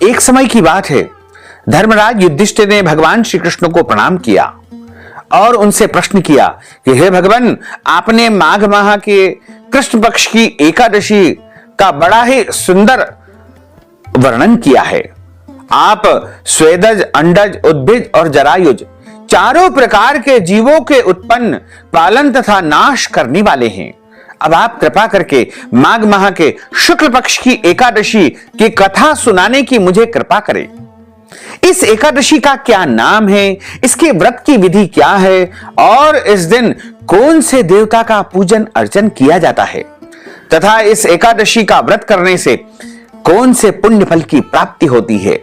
एक समय की बात है, धर्मराज युधिष्ठिर ने भगवान श्री कृष्ण को प्रणाम किया और उनसे प्रश्न किया कि हे भगवान, आपने माघ माह के कृष्ण पक्ष की एकादशी का बड़ा ही सुंदर वर्णन किया है। आप स्वेदज, अंडज, उद्भिज और जरायुज चारों प्रकार के जीवों के उत्पन्न, पालन तथा नाश करने वाले हैं। अब आप कृपा करके माघ माह के शुक्ल पक्ष की एकादशी की कथा सुनाने की मुझे कृपा करें। इस एकादशी का क्या नाम है, इसके व्रत की विधि क्या है और इस दिन कौन से देवता का पूजन अर्चन किया जाता है तथा इस एकादशी का व्रत करने से कौन से पुण्य फल की प्राप्ति होती है।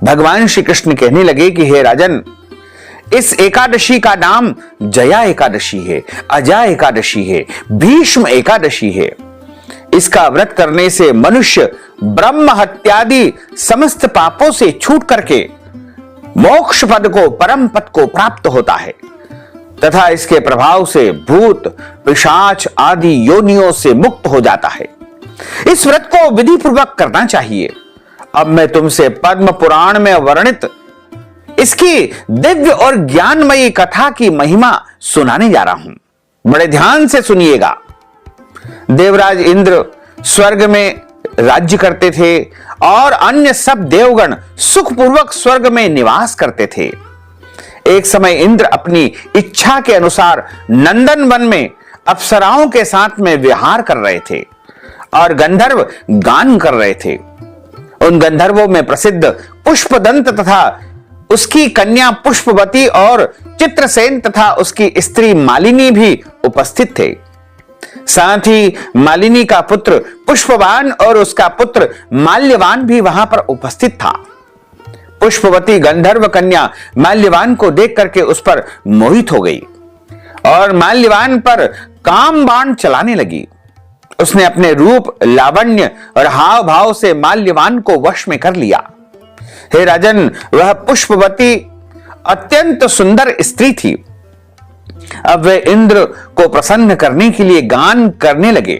भगवान श्री कृष्ण कहने लगे कि हे राजन, इस एकादशी का नाम जया एकादशी है, अजा एकादशी है, भीष्म एकादशी है। इसका व्रत करने से मनुष्य ब्रह्म हत्यादि समस्त पापों से छूट करके मोक्ष पद को, परम पद को प्राप्त होता है तथा इसके प्रभाव से भूत, पिशाच आदि योनियों से मुक्त हो जाता है। इस व्रत को विधि पूर्वक करना चाहिए। अब मैं तुमसे पद्म पुराण में वर्णित इसकी दिव्य और ज्ञानमयी कथा की महिमा सुनाने जा रहा हूं। बड़े ध्यान से सुनिएगा। देवराज इंद्र स्वर्ग में राज्य करते थे और अन्य सब देवगण सुखपूर्वक स्वर्ग में निवास करते थे। एक समय इंद्र अपनी इच्छा के अनुसार नंदन वन में अप्सराओं के साथ में विहार कर रहे थे और गंधर्व गान कर रहे थे। उन गंधर्वों में प्रसिद्ध पुष्पदंत तथा उसकी कन्या पुष्पवती और चित्रसेन तथा उसकी स्त्री मालिनी भी उपस्थित थे। साथ ही मालिनी का पुत्र पुष्पवान और उसका पुत्र माल्यवान भी वहां पर उपस्थित था। पुष्पवती गंधर्व कन्या माल्यवान को देख करके उस पर मोहित हो गई और माल्यवान पर काम बाण चलाने लगी। उसने अपने रूप, लावण्य और हाव भाव से माल्यवान को वश में कर लिया। हे राजन, वह पुष्पवती अत्यंत सुंदर स्त्री थी। अब वे इंद्र को प्रसन्न करने के लिए गान करने लगे,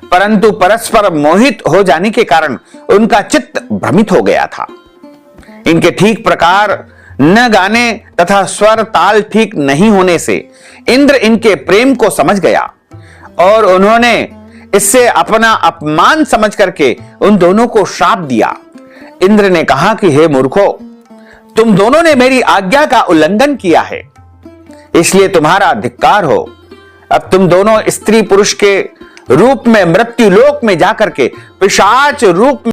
परंतु परस्पर मोहित हो जाने के कारण उनका चित्त भ्रमित हो गया था। इनके ठीक प्रकार न गाने तथा स्वर ताल ठीक नहीं होने से इंद्र इनके प्रेम को समझ गया और उन्होंने इससे अपना अपमान समझ करके उन दोनों को श्राप दिया। इंद्र ने कहा कि हे मूर्खों, तुम दोनों ने मेरी आज्ञा का उल्लंघन किया है, इसलिए तुम्हारा धिक्कार हो। अब तुम दोनों स्त्री पुरुष के रूप में मृत्यु लोक में जाकर के पिशाच रूप